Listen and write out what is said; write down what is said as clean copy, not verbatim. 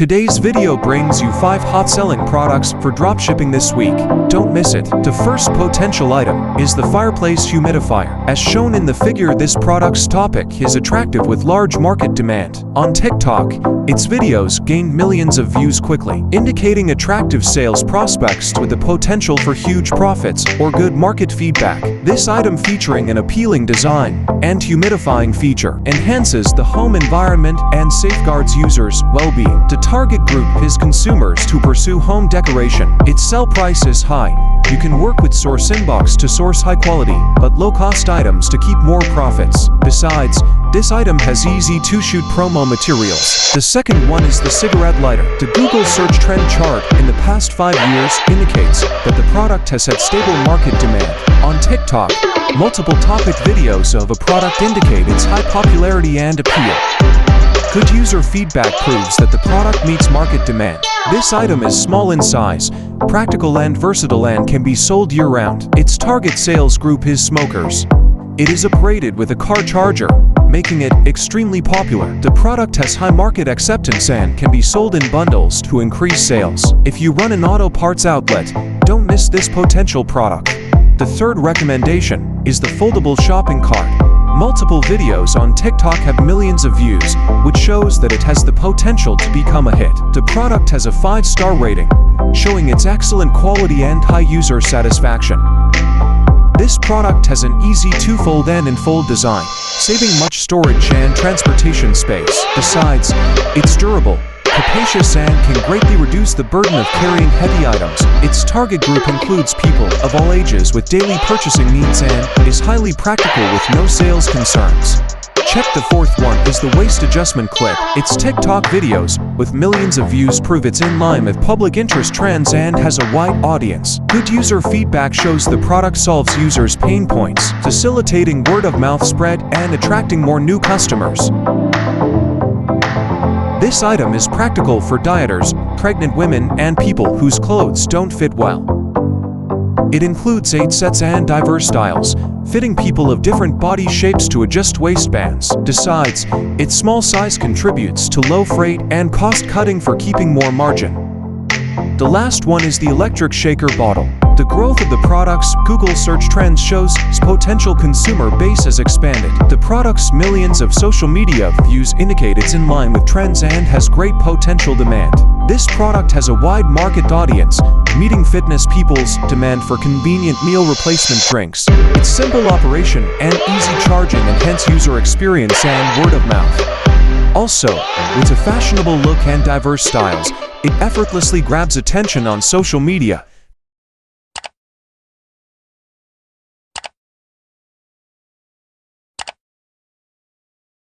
Today's video brings you 5 hot-selling products for dropshipping this week. Don't miss it. The first potential item is the Fireplace Humidifier. As shown in the figure, this product's topic is attractive with large market demand. On TikTok, its videos gained millions of views quickly, indicating attractive sales prospects with the potential for huge profits or good market feedback. This item, featuring an appealing design and humidifying feature, enhances the home environment and safeguards users' well-being. The target group is consumers who pursue home decoration. Its sell price is high. You can work with SourcinBox to source high-quality but low-cost items to keep more profits. Besides, this item has easy-to-shoot promo materials. The second one is the cigarette lighter. The Google search trend chart in the past 5 years indicates that the product has had stable market demand. On TikTok, multiple topic videos of a product indicate its high popularity and appeal. Good user feedback proves that the product meets market demand. This item is small in size, practical and versatile, and can be sold year-round. Its target sales group is smokers. It is upgraded with a car charger, making it extremely popular. The product has high market acceptance and can be sold in bundles to increase sales. If you run an auto parts outlet, don't miss this potential product. The third recommendation is the foldable shopping cart. Multiple videos on TikTok have millions of views, which shows that it has the potential to become a hit. The product has a 5-star rating, showing its excellent quality and high user satisfaction. This product has an easy-to-fold and unfold design, saving much storage and transportation space. Besides, it's durable, capacious, and can greatly reduce the burden of carrying heavy items. Its target group includes people of all ages with daily purchasing needs and is highly practical with no sales concerns. Check the fourth one is the waist adjustment clip. Its TikTok videos, with millions of views, prove it's in line with public interest trends and has a wide audience. Good user feedback shows the product solves users' pain points, facilitating word-of-mouth spread and attracting more new customers. This item is practical for dieters, pregnant women, and people whose clothes don't fit well. It includes 8 sets and diverse styles, fitting people of different body shapes to adjust waistbands. Besides, its small size contributes to low freight and cost cutting for keeping more margin. The last one is the electric shaker bottle. The growth of the product's Google search trends shows its potential consumer base has expanded. The product's millions of social media views indicate it's in line with trends and has great potential demand. This product has a wide market audience, meeting fitness people's demand for convenient meal replacement drinks. Its simple operation and easy charging enhance user experience and word of mouth. Also, with a fashionable look and diverse styles, it effortlessly grabs attention on social media,